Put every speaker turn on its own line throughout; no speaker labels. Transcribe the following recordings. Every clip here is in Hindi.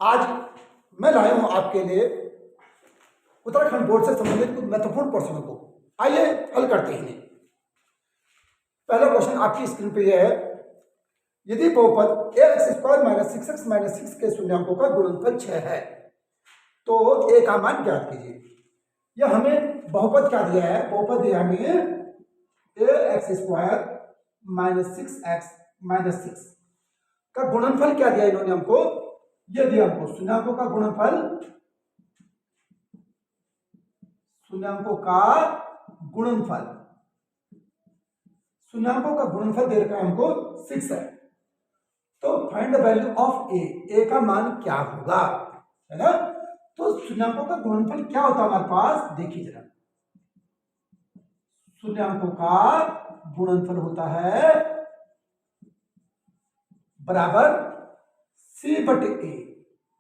आज मैं लाया हूं आपके लिए उत्तराखंड बोर्ड से संबंधित कुछ महत्वपूर्ण प्रश्नों को। आइए हल करते हैं। पहला क्वेश्चन आपकी स्क्रीन पे यह है, यदि बहुपद ax² - 6x - 6 के शून्यांकों का गुणनफल 6 है तो a का मान ज्ञात कीजिए। यह हमें बहुपद क्या दिया है? बहुपद दिया हमें ax² - 6x - 6 का गुणनफल क्या दिया इन्होंने हमको? यह दिया हमको शून्यांकों का गुणनफल, शून्यांकों का गुणनफल, शून्यांकों का गुणनफल दे रखा है हमको 6 है। तो फाइंड द वैल्यू ऑफ ए का मान क्या होगा, है ना? तो शून्यांकों का गुणनफल क्या होता है हमारे पास? देखिए जरा, शून्यांकों का गुणनफल होता है बराबर सी बटे ए,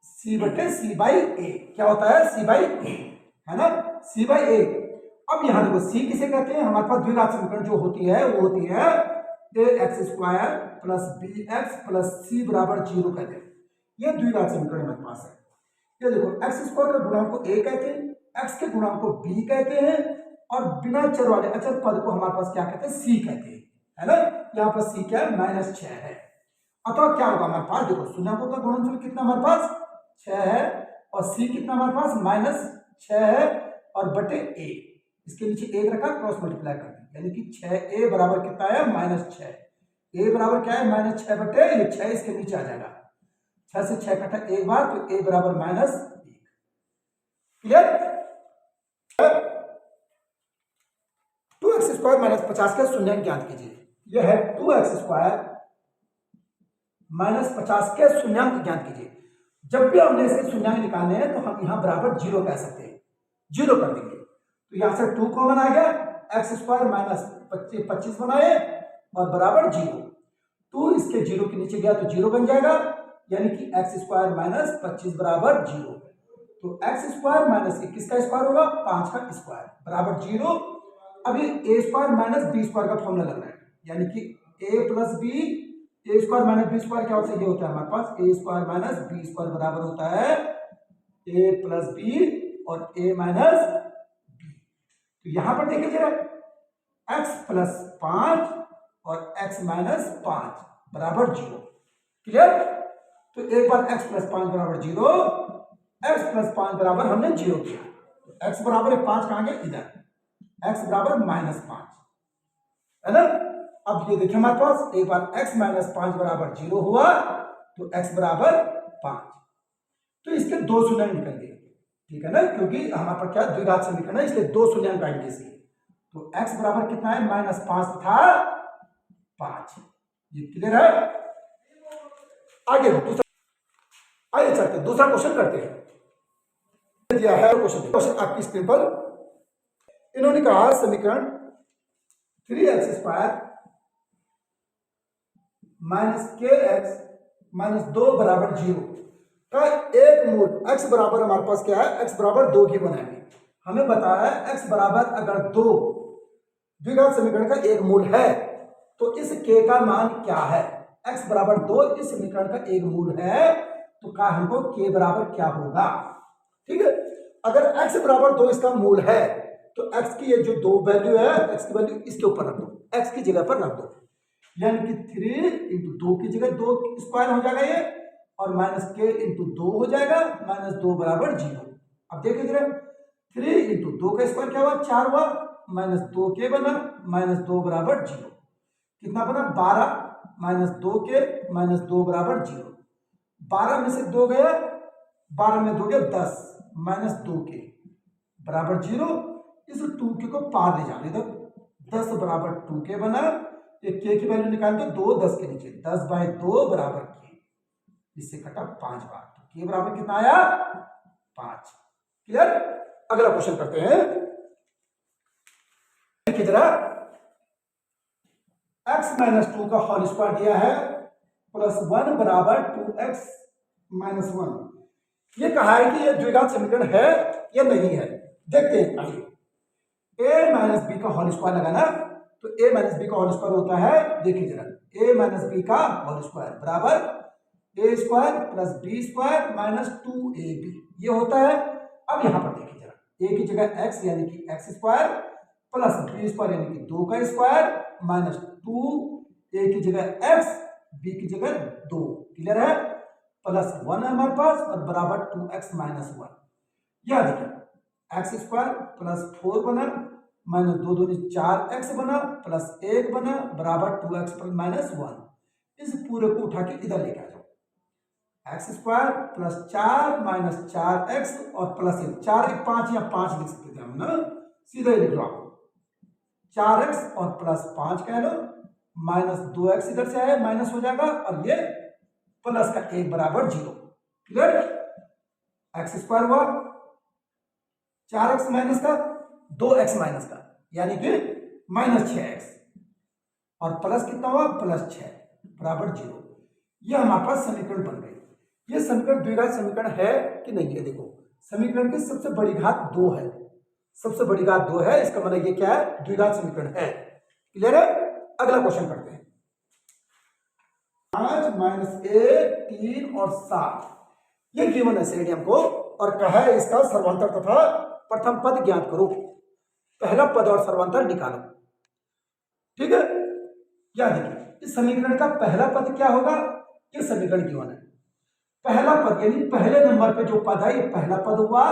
सी बटे सी बाई ए। क्या होता है? सी बाई ए, है ना? सी बाई ए। अब यहां देखो सी किसे कहते हैं? हमारे पास द्विघात समीकरण जो होती है वो होती है ax² + bx + c बराबर 0 कहते हैं। ये द्विघात समीकरण हमारे पास है। ये देखो x² के गुणांक को a कहते हैं, x के गुणांक को b कहते हैं और बिना चर वाले अचर पद को हमारे पास क्या कहते हैं? c कहते हैं, है ना? यहाँ पर c क्या है? -6 है। अतः क्या होगा हमारे पास? देखो शून्यांकों का गुणनफल कितना हमारे पास? 6 है और c कितना हमारे पास? -6 है और बटे a, इसके नीचे 1 रखा, क्रॉस मल्टीप्लाई कर दी, यानी कि 6a बराबर कितना है? -6। a बराबर क्या है? -6 बटे ये 6 इसके नीचे आ जाएगा। 6 से 6 कटा एक बार तो a बराबर -1। क्लियर? 2x² - 50 के शून्यांक ज्ञात कीजिए। यह है 2x² - 50 के शून्यांक ज्ञात कीजिए। जब भी हमने इसके शून्यांक निकालने हैं तो हम यहां बराबर 0 कह सकते हैं, 0 कर देंगे। तो यहां से 2 कॉमन आ गया, x² - 25 बनाए और बराबर 0। 2 इसके 0 के नीचे गया तो 0 बन जाएगा, यानी कि x² - 25 बराबर 0। तो x² - ये किसका स्क्वायर होगा? 5 का स्क्वायर बराबर 0। अब ये a² - b² का फॉर्मूला लग रहा है, यानी कि a + b, a² - b² क्या होता है? ये होता है हमारे पास a² - b² बराबर होता है a + b और a - b। तो यहां पर देखिए जरा, x + 5 और x - 5 बराबर 0। क्लियर? तो एक बार x + 5 बराबर 0, x + 5 बराबर हमने 0 किया, तो x बराबर 5 कहां गए? इधर, x बराबर -5, है ना? अब ये देखिए हमारे पास एक बार x - 5 बराबर 0 हुआ तो x बराबर 5। तो इसके दो शून्यांक निकल गए, ठीक है ना? क्योंकि हमारे पास क्या द्विघात समीकरण है, इसलिए दो शून्यांक आएंगे इसके। तो x बराबर कितना है? -5 था 5। ये क्लियर है? आगे दूसरा, आइए चलते दूसरा क्वेश्चन करते हैं। दिया है क्वेश्चन आपकी स्क्रीन पर। इन्होंने कहा समीकरण 3x² - kx - 2 बराबर 0 का एक मूल x बराबर हमारे पास क्या है? x बराबर 2 की बनाएंगे। हमें बताया है x बराबर अगर 2 द्विघात समीकरण का एक मूल है तो इस k का मान क्या है? x बराबर 2 इस समीकरण का एक मूल है तो कहा हमको k बराबर क्या होगा? ठीक है, अगर x बराबर 2 इसका मूल है तो x की ये जो 2 वैल्यू है, x की वैल्यू इसके ऊपर रख दो, x की जगह पर रख दो, यानी कि 3 × 2 की जगह 2 स्क्वायर हो जाएगा ये, और -k × 2 हो जाएगा, -2 बराबर 0। अब देखिए जरा, 3 × 2 का स्क्वायर क्या हुआ? 4 हुआ, -2k बना, -2 बराबर 0। कितना बना? 12, -2k -2 बराबर 0। 12 में से 2 गया, 12 में 2 गया 10, -2k बराबर 0। इस 2k को पार ले जाने दो, 10 बराबर 2k बना। ये k की वैल्यू निकाल दो, 2 10 के नीचे, 10/2 बराबर k, इससे कटा 5 बार, तो k बराबर कितना आया? 5। क्लियर? अगला क्वेश्चन करते हैं। देखिए जरा, x - 2 का होल स्क्वायर दिया है +1 बराबर 2x - 1। ये कहा है कि ये द्विघात समीकरण है या नहीं है, देखते हैं। आइए, a - b का होल स्क्वायर लगाना, तो a - b का होल स्क्वायर होता है, देखिए जरा, a - b का होल स्क्वायर बराबर a square plus B square minus 2ab ये होता है। अब यहां पर देखिए जरा, ए की जगह x यानी कि X square plus B square यानी कि 2 का स्क्वायर माइनस 2, ए की जगह x बी की जगह 2, क्लियर है, प्लस 1 है हमारे पास और बराबर 2x माइनस 1। यह देखिए एक्स स्क्वायर प्लस 4 बना माइनस 2 दूनी 4x बना प्लस 1 बना बराबर 2x माइनस 1। इस पूरे को उठा के इधर लेके आ जाओ। X square plus 4 minus 4x और प्लस 1, 4 1 5 या 5 लिख सकते थे हम ना, सीधा ही लिख लो आप, 4x और प्लस 5 कह लो माइनस 2x इधर से आया माइनस हो जाएगा और ये प्लस का 1 बराबर 0, क्लियर। एक्स स्क्वायर हुआ 4x माइनस का 2x माइनस का यानी कि माइनस 6x और प्लस कितना हुआ प्लस 6 बराबर 0। यह हमारे पास समीकरण बन गई। यह समीकरण द्विघात समीकरण है कि नहीं है, देखो समीकरण की सबसे बड़ी घात 2 है, सबसे बड़ी घात 2 है, इसका मतलब ये क्या है, द्विघात समीकरण है, क्लियर है। अगला क्वेश्चन करते हैं। 5 माइनस 1 3 और 7 ये गिवन है सेडियम को और कहा है इसका सर्वांतर तथा प्रथम पद ज्ञात करो, पहला पद और सर्वांतर निकालो, ठीक है। क्या देखिए इस समीकरण का पहला पद क्या होगा, ये समीकरण गिवन है, पहला पद यानी पहले नंबर पे जो पद है ये पहला पद हुआ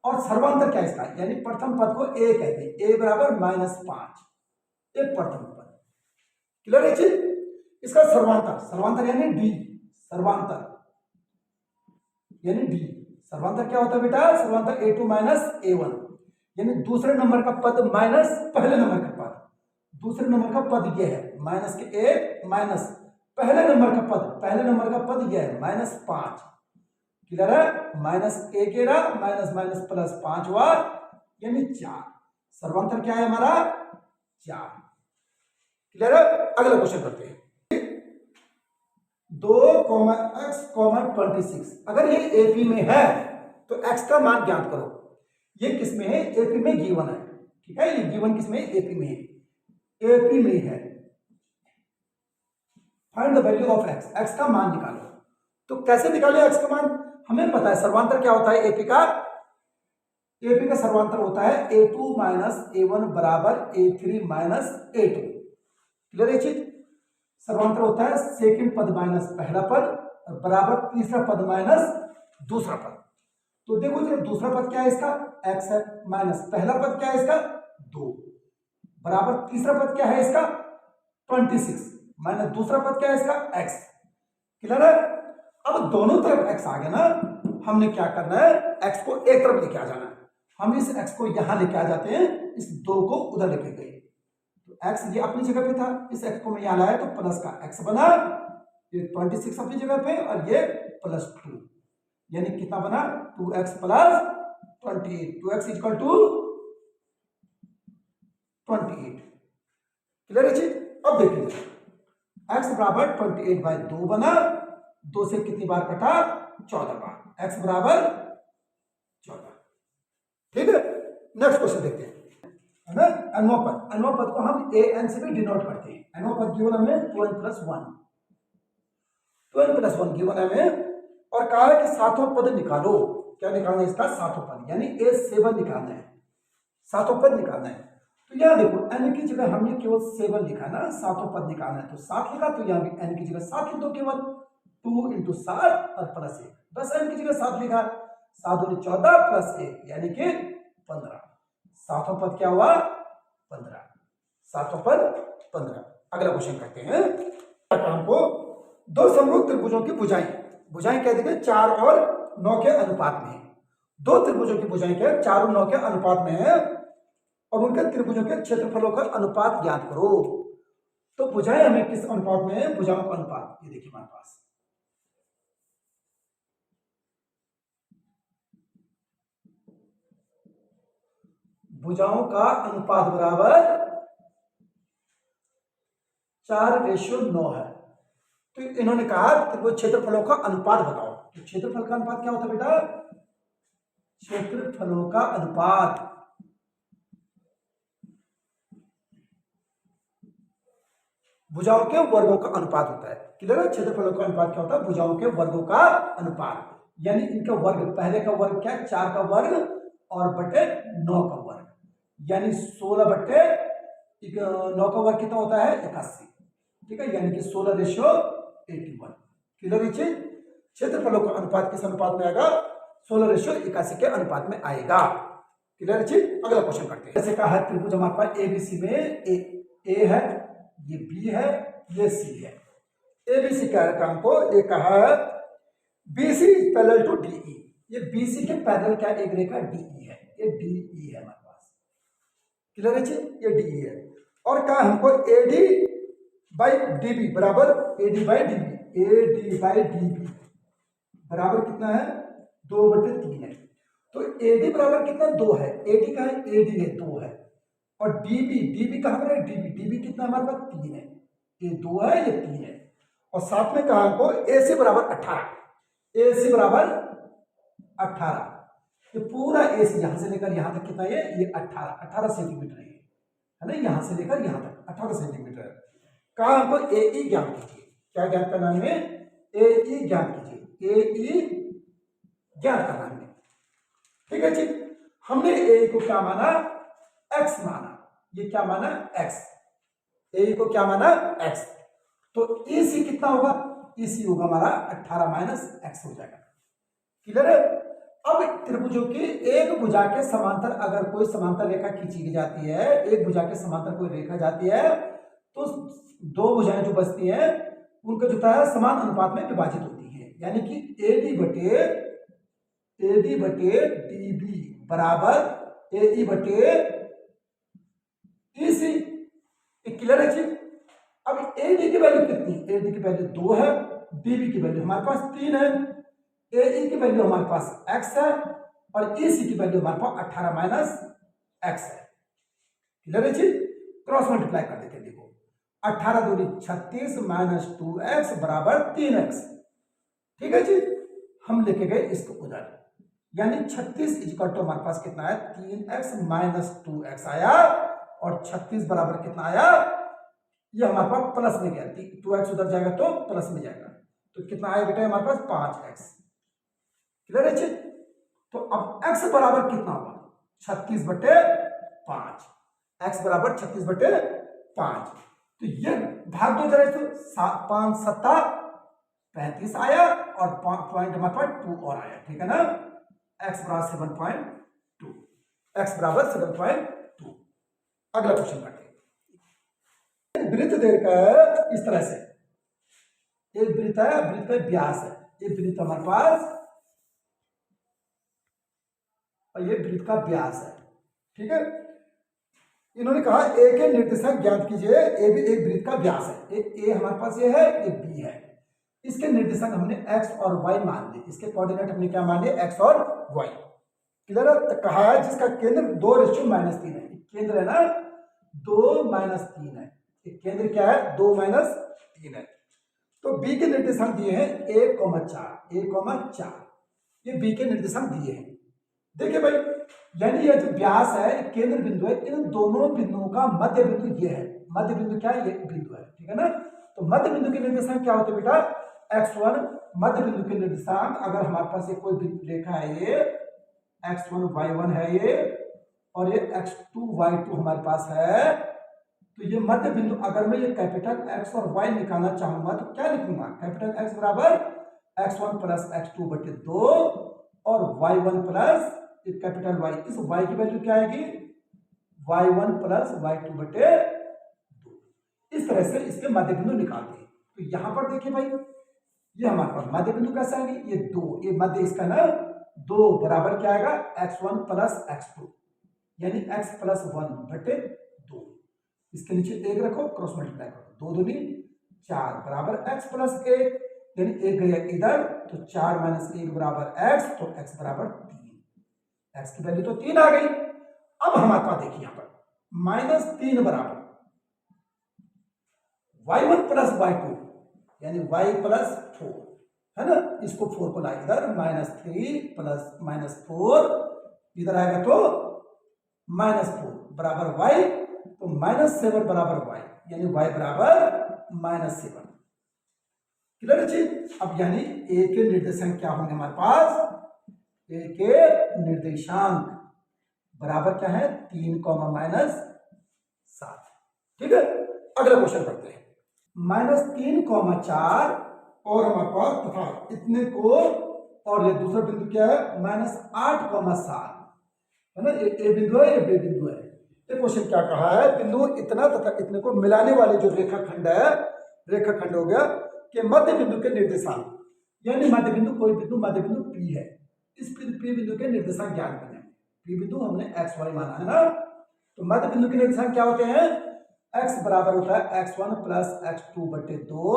और सर्वांतर क्या इसका यानी प्रथम पद को a कहते हैं, a बराबर -5, ये प्रथम पद, क्लियर है चीज। इसका सर्वांतर, सर्वांतर यानी d, सर्वांतर यानी d, सर्वांतर क्या होता है बेटा, सर्वांतर a2 माइनस a1 यानी दूसरे नंबर का पद माइनस पहले नंबर का पद, दूसरे नंबर का पद ये है माइनस के 1 माइनस पहले नंबर का पद, पहले नंबर का पद ये है -5, क्लियर है, माइनस 1 रहा माइनस माइनस प्लस 5 हुआ यानी 4, सर्वांतर क्या है हमारा 4, क्लियर है। अगला क्वेश्चन करते हैं। 2, x, 26 अगर ये एपी में है तो x का मान ज्ञात करो। ये किस में है, एपी में गिवन है, ठीक है, ये गिवन किस में, एपी में है, एपी में है। Find the value of x, x का मान निकालो। तो कैसे निकाले x का मान, हमें पता है सर्वांतर क्या होता है एपी का, एपी का सर्वांतर होता है a2 माइनस a1 बराबर a3 माइनस a2, क्लियर है चीज। सर्वांतर होता है सेकंड पद माइनस पहला पद बराबर तीसरा पद माइनस दूसरा पद। तो देखो जरा दूसरा पद क्या है इसका x है माइनस पहला पद क्या है इसका 2 बराबर तीसरा पद क्या है इसका 26 माइनस दूसरा पद क्या है इसका x, क्लियर है। अब दोनों तरफ x आ गया ना, हमने क्या करना है x को एक तरफ लेके आ जाना है, हम इस x को यहां लेके आ जाते हैं, इस 2 को उधर लेके गए, तो x ये अपनी जगह पे था, इस x को मैं यहां लाया तो प्लस का x बना, ये 26 अपनी जगह पे और ये +2 यानी कितना बना 2x plus 28, 2x equal to 28, clear है जी। अब देखिए x बराबर 28/2 बना, 2 से कितनी बार कटा 14 बार, x बराबर 14, ठीक है। नेक्स्ट क्वेश्चन देखते हैं, है ना, अनमोल पद, अनमोल पद को हम an से भी डिनोट करते हैं, अनमोल पद गिवन हमें 2n+1, 2n+1 गिवन हमें और कहा है कि सातों पद निकालो। क्या निकालना है इसका, सातों पद यानी a7 निकालना है, सातों पद निकालना है। तो यहां देखो n की जगह हमने केवल 7 लिखा ना, सातों पद निकालना है तो 7 लिखा, तो यहां भी n की जगह 7 लिख दो, केवल 2 × 7 और प्लस 1, बस n की जगह 7 लिखा, 7 × 14 प्लस 1 यानी कि 15, सातों पद क्या हुआ 15, सातों पद 15। अगला क्वेश्चन करते हैं, हमको दो समरूप त्रिभुजों की भुजाएं, भुजाएं कह देंगे 4 और 9 के अनुपात में है, दो त्रिभुजों की भुजाएं क्या 4 और 9 के अनुपात में है और उनके त्रिभुजों के क्षेत्रफलों का अनुपात ज्ञात करो। तो भुजाएं हमें किस अनुपात में है, भुजाओं का अनुपात, ये देखिए हमारे पास भुजाओं का अनुपात बराबर 4:9 है। तो इन्होंने कहा त्रिभुज क्षेत्रफलों का अनुपात बताओ, तो क्षेत्रफल का अनुपात क्या होता है बेटा, क्षेत्रफलों का अनुपात भुजाओं के वर्गों का अनुपात होता है। क्लियर है? क्षेत्रफलों का अनुपात क्या होता है? भुजाओं के वर्गों का अनुपात, यानी इनका वर्ग, पहले का वर्ग क्या है? 4 का वर्ग और बटे 9 का वर्ग, यानी 16 बटे 9 का वर्ग कितना होता है? 81। ठीक है, यानी कि 16:81। क्लियर है चीज? क्षेत्रफलों का अनुपात किस अनुपात में आएगा? 16:81 के अनुपात में आएगा। क्लियर है चीज? अगला क्वेश्चन करते हैं। जैसे कहा है त्रिभुज हमारे पास एबीसी में ए है, ये बी है, ये सी है। एबीसी का हमको ये कहा है बीसी पैरेलल टू डीई, ये बीसी के पैरेलल क्या एक रेखा डीई है, ये डीई है हमारे पास। क्लियर है जी? ये डीई है। और कहा हमको एडी बाई डीबी बराबर AD by DB, AD by DB बराबर कितना है? 2/3 है। तो एडी बराबर कितना? 2 है। एडी का है? एडी है 2 है। और डीबी, डीबी कहां पर है? डीबी, डीबी कितना हमारे पास? 3 है। ये 2 है, ये 3 है। और साथ में कहा हमको एसी बराबर 18, एसी बराबर 18। ये पूरा एसी यहां से लेकर यहां तक कितना है? ये 18 सेंटीमीटर है ना, यहां से लेकर यहां तक 18 सेंटीमीटर। कहा हमको एई ज्ञात कीजिए। क्या ज्ञात करना है? एई ज्ञात कीजिए, एई ज्ञात करना है। ठीक है जी? हमने ए को क्या माना? एक्स माना। ये क्या माना? एक्स। ए को क्या माना? एक्स। तो ईसी कितना होगा? ईसी होगा हमारा 18 माइनस एक्स हो जाएगा। क्लियर है? अब त्रिभुजों की एक भुजा के समांतर अगर कोई समांतर रेखा खींची जाती है, एक भुजा के समांतर कोई रेखा जाती है, तो 2 भुजाएं जो बचती हैं उनका जो है समान अनुपात में विभाजित होती है, यानी कि एडी बटे डीबी बराबर एई बटे ईसी। क्लियर है जी? अब एडी की वैल्यू कितनी? एडी की वैल्यू 2 है, डीबी की वैल्यू हमारे पास 3 है, एई की वैल्यू हमारे पास x है, और ईसी की वैल्यू हमारे पास 18 माइनस एक्स है। क्लियर है जी? क्रॉस मल्टीप्लाई कर देते हैं। देखो 18 दूनी 36 माइनस 2x बराबर 3x। ठीक है जी? हम लेके गए इसको उधर, यानी 36 इक्वल टू हमारे पास कितना है? 3x माइनस 2x आया, और 36 बराबर कितना आया? ये हमारे पास प्लस में गया, 2x उधर जाएगा तो प्लस में जाएगा, तो कितना आया बेटा हमारे पास? 5x। क्लियर है जी? तो अब x बराबर कितना होगा? 36/5। x बराबर 36/5। तो ये भाग दो जरा, तो 5 7 35 आया, और पॉइंट हमारे पास 2 और आया। ठीक है ना? x बराबर 7.2, x बराबर 7.2। अगला क्वेश्चन करते हैं। वृत्त दे रखा है इस तरह से, एक वृत्त है, वृत्त का व्यास है, ये वृत्त हमारे पास, और ये वृत्त का व्यास है। ठीक है? इन्होंने कहा ए के निर्देशांक ज्ञात कीजिए। ए भी एक वृत्त का व्यास है, ए हमारे पास ये है, ये बी है। इसके निर्देशांक हमने x और y मान लिए, इसके कोऑर्डिनेट हमने क्या मान लिए? x और y। क्लियर है? कहा है जिसका केंद्र 2:-3 है। केंद्र है ना 2-3 है, केंद्र क्या है? 2-3 है। तो b के निर्देशांक दिए हैं 1,4, ये b के निर्देशांक दिए हैं। देखिए भाई, यानी ये जो व्यास है, केंद्र बिंदु है, इन दोनों बिंदुओं का मध्य बिंदु ये है। मध्य बिंदु क्या है? ये बिंदु है। ठीक है ना? तो मध्य बिंदु के निर्देशांक क्या होते हैं बेटा? x1। मध्य बिंदु के निर्देशांक, अगर हमारे पास ये कोई रेखा है, ये x1 y1 है ये, और ये x2 y2 हमारे पास है, तो ये मध्य बिंदु, अगर मैं ये कैपिटल x और y निकालना चाहूंगा तो क्या लिखूंगा? कैपिटल x बराबर x1 प्लस x2/2 और y1 प्लस कैपिटल Y। इस y की वैल्यू क्या आएगी? y1 plus y2/2। इस तरह से इसके मध्य बिंदु निकालते हैं। तो यहां पर देखिए भाई, ये हमारे पास मध्य बिंदु कैसा आएगी? ये 2, ये मध्य इसका ना 2 बराबर क्या आएगा? x1 प्लस x2, यानी x प्लस 1/2। इसके नीचे 1 रखो, क्रॉस मल्टीप्लाई करो, 2 दूनी 4 बराबर x प्लस 1, यानी 1 गया इधर, तो 4 माइनस 1 बराबर x, तो x बराबर 3। x की वैल्यू तो 3 आ गई। अब हमारे पास देखिए यहां पर -3 बराबर y1 प्लस y2, यानी y प्लस 4 है ना, इसको 4 को लाए इधर, -3 प्लस -4 इधर आएगा तो -4 बराबर y, तो -7 बराबर y, यानी y बराबर -7। क्लियर है चीज। अब यानी ए के निर्देशांक क्या होंगे हमारे पास, ए के निर्देशांक बराबर क्या है 3, -7। ठीक है, अगला क्वेश्चन पढ़ते हैं। -3, 4 और हमारे पास तथा इतने को, और ये दूसरा बिंदु क्या है -8, 7 है ना, ए बिंदु है, ये बी बिंदु है। ये क्वेश्चन क्या कहा है, बिंदु इतना तथा इतने को मिलाने वाले जो रेखाखंड है, रेखाखंड हो गया कि मध्य बिंदु के निर्देशांक, यानी मध्य बिंदु कोई बिंदु, मध्य बिंदु पी है, इस पी बिंदु के निर्देशांक ज्ञात करने। पी बिंदु हमने एक्स वाई माना है ना, तो मध्य बिंदु के निर्देशांक क्या होते हैं, x बराबर होता है x1 प्लस x2/2,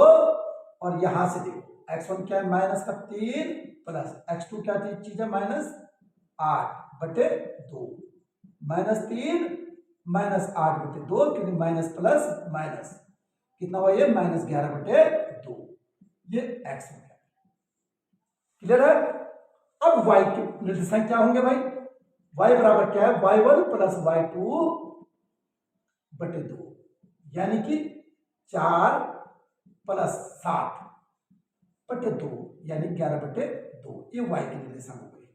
और यहां से देखो x1 क्या है -3 प्लस x2 क्या चीज है -8/2, -3 -8/2, क्योंकि माइनस प्लस माइनस कितना हुआ ये -11/2, ये x हो गया। क्लियर है। अब y के निर्देशांक क्या होंगे भाई, y बराबर क्या है y1 प्लस y2/2, यानी कि 4 प्लस 7/2, यानी 11/2, ये y के निर्देशांक हो गए।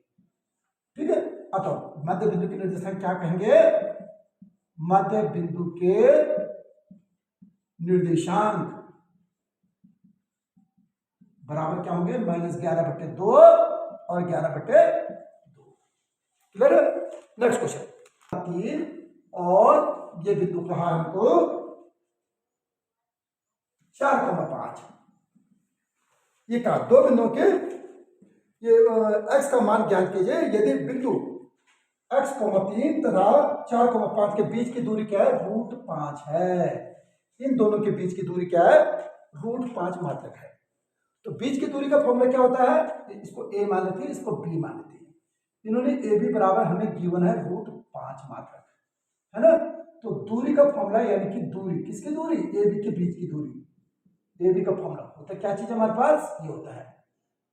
ठीक है, अतः मध्य बिंदु के निर्देशांक क्या कहेंगे, मध्य बिंदु के निर्देशांक बराबर क्या होंगे -11/2 और 11/2। क्लियर। नेक्स्ट क्वेश्चन 3, और ये बिंदु कहा हमको 4, 5। ये कहा दो बिंदुओं के ये x का मान ज्ञात कीजिए यदि बिंदु x, 3 तथा 4, 5 के बीच की दूरी क्या है √5 है। इन दोनों के बीच की दूरी क्या है √5 मात्रक है। तो बीच की दूरी का फॉर्मूला क्या होता है, इसको a मान लेते हैं, इसको b मान लेते हैं। इन्होंने ए बी बराबर हमें गिवन है √5 मात्रक, है ना। तो दूरी का फॉर्मूला यानी कि दूरी, किसकी दूरी, ए बी के बीच की दूरी, ए बी का फॉर्मूला होता है क्या चीज हमारे पास, ये होता है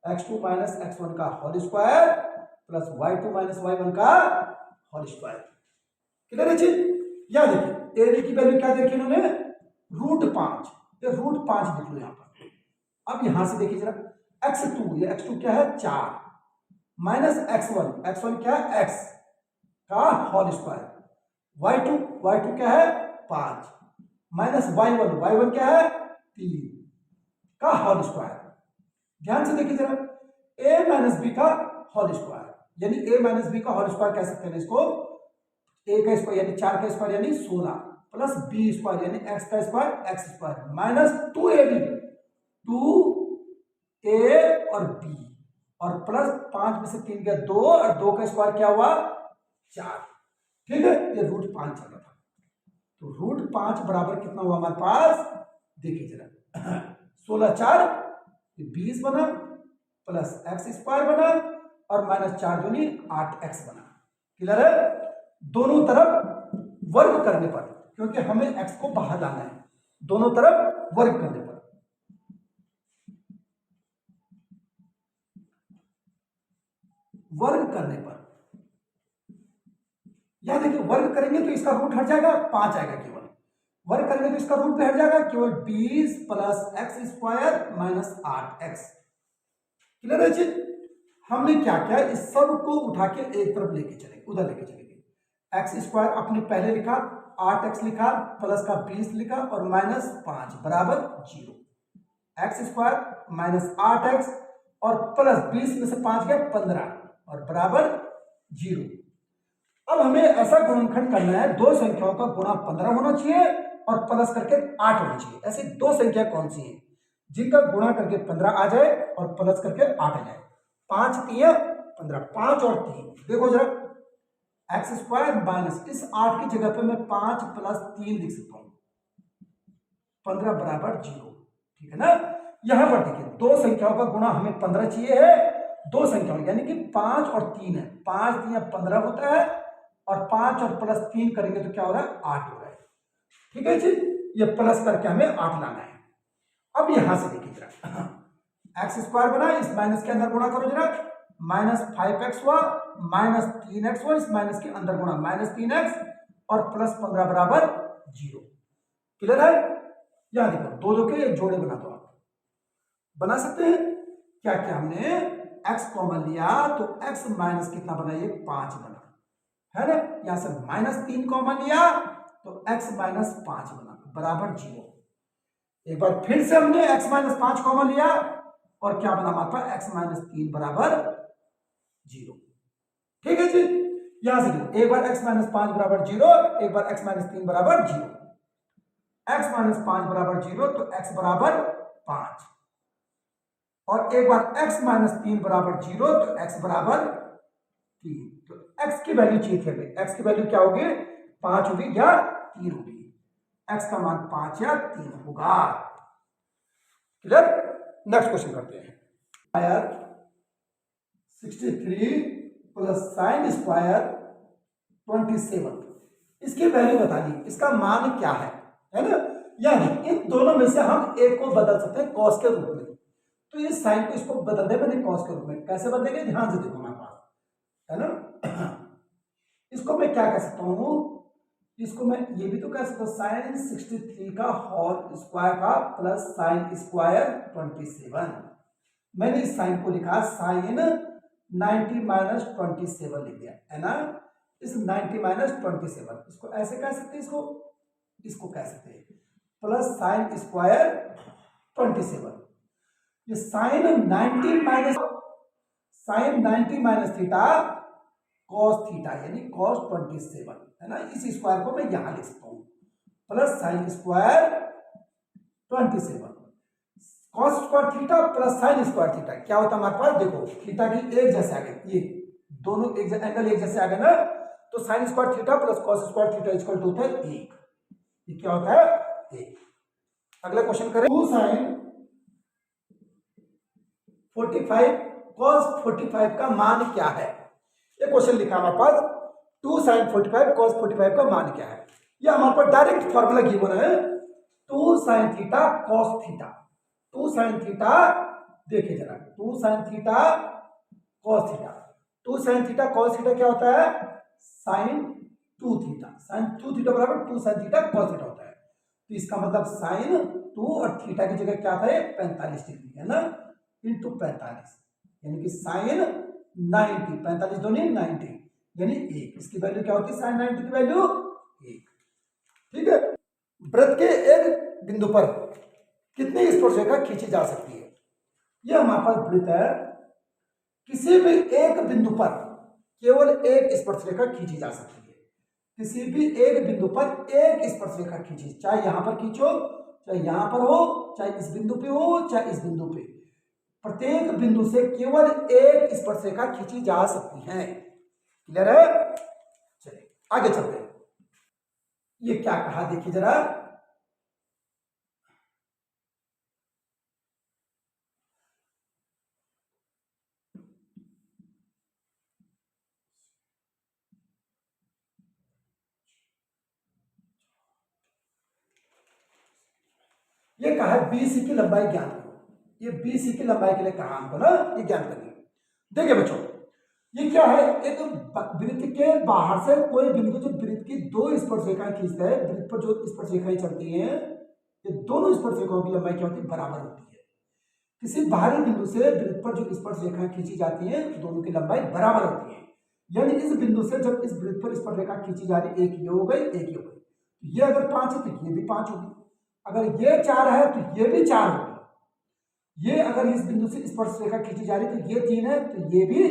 x2 - x1 का whole square plus y2 - y1 का होल स्क्वायर। क्लियर है चीज। या देखिए ए बी की वैल्यू क्या देखी इन्होंने √5, ये √5 लिख लो यहां पर। अब यहां से देखिए जरा x2, ये x2 क्या है 4 -x1 क्या है x का होल स्क्वायर, y2 क्या है 5 -y1 क्या है 3 का होल स्क्वायर। ध्यान से देखिए जरा a - b का होल स्क्वायर, यानी a - b का होल स्क्वायर कह सकते हैं इसको, a का स्क्वायर यानी 4 का स्क्वायर यानी 16 प्लस b स्क्वायर यानी x का square x square minus 2ab 2a और b, और प्लस 5 में से 3 गया 2, और 2 का स्क्वायर क्या हुआ 4। ठीक है, ये √5 चल रहा था। तो √5 बराबर कितना हुआ हमारे पास, देखिए जरा 16 4 20 बना, प्लस x स्क्वायर बना, और -4 दूनी 8x बना। क्लियर है। दोनों तरफ वर्ग करने पर, क्योंकि हमें x को बाहर लाना है, दोनों तरफ वर्ग करने पर, वर्ग करने पर, यहां देखिए वर्ग करेंगे तो इसका रूट हट जाएगा 5 आएगा, केवल वर्ग करेंगे तो इसका रूट भी हट जाएगा, केवल 20 plus x square minus 8x। Clear है चीज। हमने क्या किया, इस सब को उठा के एक तरफ लेके चले, उधर लेके चलेंगे। x स्क्वायर अपने पहले लिखा, 8x लिखा, प्लस का 20 लिखा, और -5 बराबर 0। x स्क्वायर माइनस 8x और प्लस 20 में से 5 गया 15 और बराबर 0। अब हमें ऐसा गुणनखंड करना है, दो संख्याओं का गुणा 15 होना चाहिए और प्लस करके 8 होना चाहिए। ऐसी दो संख्या कौन सी है जिनका गुणा करके 15 आ जाए और प्लस करके 8 आ जाए। 5 3 15, 5 और 3 देखो जरा, एक्स स्क्वायर माइनस इस 8 की जगह पे मैं 5 प्लस 3 लिख सकता हूं, 15 बराबर 0। ठीक है ना। यहां पर देखिए दो संख्याओं का गुणा हमें 15 चाहिए है, दो संख्याओं यानी कि 5 और 3 है, 5 3 15 होता है, और 5 और प्लस 3 करेंगे तो क्या हो रहा है 8 हो रहा है। ठीक है जी, ये प्लस करके हमें 8 लाना है। अब यहां से देखिए जरा, एक्स स्क्वायर बना, इस माइनस के अंदर गुणा करो जरा, -5x हुआ, -3x हुआ, इस माइनस के अंदर गुणा, -3x और प्लस 15 बराबर 0। क्लियर है। यहाँ देखो दो दो के जोड़े बना दो, आप बना सकते हैं। क्या क्या हमने x कॉमन लिया तो x माइनस कितना बना, ये 5 बना, है ना। यहां से -3 कॉमन लिया तो x माइनस 5 बना बराबर 0। एक बार फिर से हमने x माइनस 5 कॉमन लिया और क्या बना हमारे पास, x माइनस 3 बराबर 0। ठीक है जी, यहां से देखो एक बार x माइनस 5 बराबर 0, एक बार x माइनस 3 बराबर 0। x माइनस 5 बराबर 0 तो x बराबर 5, और एक बार x माइनस 3 बराबर 0 तो x बराबर 3। तो x की वैल्यू चाहिए थी, x की वैल्यू क्या होगी, 5 होगी या 3 होगी। x का मान 5 या 3 होगा। क्लियर। नेक्स्ट क्वेश्चन करते हैं। स्क्वायर 63 प्लस साइन स्क्वायर 27, इसकी वैल्यू बता दी, इसका मान क्या है ना। यानी इन दोनों में से हम एक को बदल सकते हैं कॉस के रूप में। तो इस साइन को इसको बदल दे मैंने कॉस के रूप में, कैसे बदलेंगे, ध्यान से देखो हमारे पास, है ना। इसको मैं क्या कह सकता हूं, इसको मैं ये भी तो कह सकता हूं साइन 63 का होल स्क्वायर का प्लस साइन स्क्वायर 27। मैंने इस साइन को लिखा साइन 90 माइनस 27 लिख दिया, है ना। इस 90 माइनस 27 इसको ऐसे कह सकते हैं, इसको कह सकते हैं प्लस साइन स्क्वायर 27। ये sine 90 minus theta cos theta यानी कॉस 27, है ना। इस स्क्वायर को मैं यहां लिख सकता हूं plus sign square 27 cos square theta plus sign square theta. क्या होता है हमारे पास, देखो थीटा की एक जैसे आ गए, ये दोनों एंगल एक जैसे आ गए ना, तो sine square theta plus cos square theta equal to होता है 1। ये क्या होता है, 1। अगला क्वेश्चन करें। 2 साइन 45 कॉस 45 का मान क्या है। ये क्वेश्चन लिखा हमारे पास 2 साइन 45 कॉस 45 का मान क्या है। ये हमारे पास डायरेक्ट फॉर्मूला गिवन है 2 sine theta cos theta. 2 sine theta देखिए जरा, 2 sine theta cos theta, 2 sine theta cos theta क्या होता है, साइन 2 थीटा। साइन 2 थीटा बराबर 2 साइन थीटा कॉस थीटा होता है। तो इसका मतलब साइन 2 और थीटा की जगह क्या था, 45 डिग्री, है ना, इंटू 45 यानी कि साइन 90, 45 दोनों 90 यानी 1। इसकी वैल्यू क्या होती है, साइन 90 की वैल्यू 1। ठीक है। वृत्त के एक बिंदु पर कितनी स्पर्शरेखा खींची जा सकती है। यह हमारे पास वृत्त है, किसी भी एक बिंदु पर केवल एक स्पर्शरेखा खींची जा सकती है। किसी भी एक बिंदु पर एक स्पर्शरेखा खींची, चाहे यहां पर खींचो, चाहे यहां पर हो, चाहे इस बिंदु पे हो, चाहे इस बिंदु पे, प्रत्येक बिंदु से केवल एक स्पर्शरेखा खींची जा सकती है। क्लियर है। चलिए आगे चलते हैं। ये क्या कहा देखिए जरा, ये कहा है बीसी की लंबाई ज्ञान करो। ये बीसी की लंबाई के लिए कहा हमको ना, ये ज्ञान करिए। देखिए बच्चों, ये क्या है, एक वृत्त के बाहर से कोई बिंदु जो वृत्त की दो स्पर्शरेखाएं खींचता है, वृत्त पर जो स्पर्शरेखाएं चलती हैं, ये दोनों स्पर्शरेखाओं की लंबाई क्या होती है, बराबर होती है। किसी बाहरी बिंदु से वृत्त पर जो स्पर्शरेखाएं खींची जाती हैं, दोनों की लंबाई बराबर होती है। यानी इस बिंदु से जब इस वृत्त पर स्पर्शरेखा खींची जा रही, एक ये हो गई, एक ये हो गई। ये अगर 5 है तो ये भी 5 होगी, अगर ये 4 है तो ये भी 4 होगी। ये अगर इस बिंदु से स्पर्शरेखा खींची जा रही तो ये 3 है तो ये भी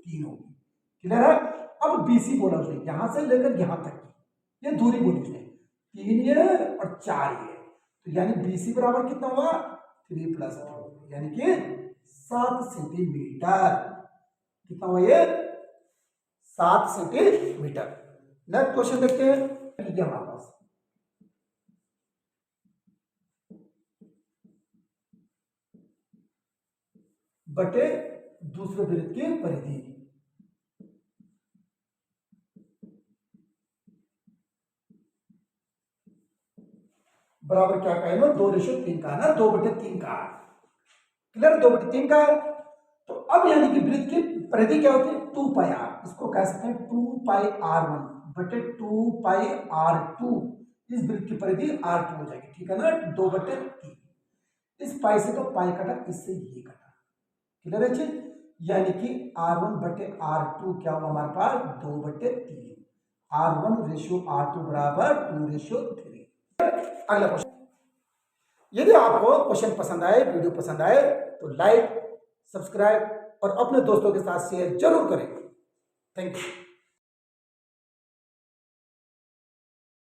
3 होगी। क्लियर है। अब बीसी बोला उसने, यहां से लेकर यहां तक की ये दूरी बोली उसने, 3 ये और 4 ये, तो यानी बीसी बराबर कितना हुआ, 3 + 2 यानी कि 7 सेंटीमीटर। कितना हुआ ये, 7 सेंटीमीटर। नेक्स्ट क्वेश्चन देखते हैं। हमारे पास बटे दूसरे वृत्त की परिधि, बराबर क्या का है ना, 2:3 का है ना, 2/3 का। क्लियर, 2/3 का है। तो अब यानी कि वृत्त की परिधि क्या होती है, 2πr, इसको कह सकते हैं 2πr1 बटे 2πr2। इस वृत्त की परिधि R2 हो जाएगी, ठीक है ना, 2/3। इस पाई से तो पाई कटा, इससे ये कटा, क्लियर है चीज। यानी कि R1/R2 क्या हुआ हमारे पास 2/3, R1:R2 बराबर 2:3। अगला क्वेश्चन, यदि आपको क्वेश्चन पसंद आए, वीडियो पसंद आए तो लाइक, सब्सक्राइब और अपने दोस्तों के साथ शेयर जरूर करें। Thank you.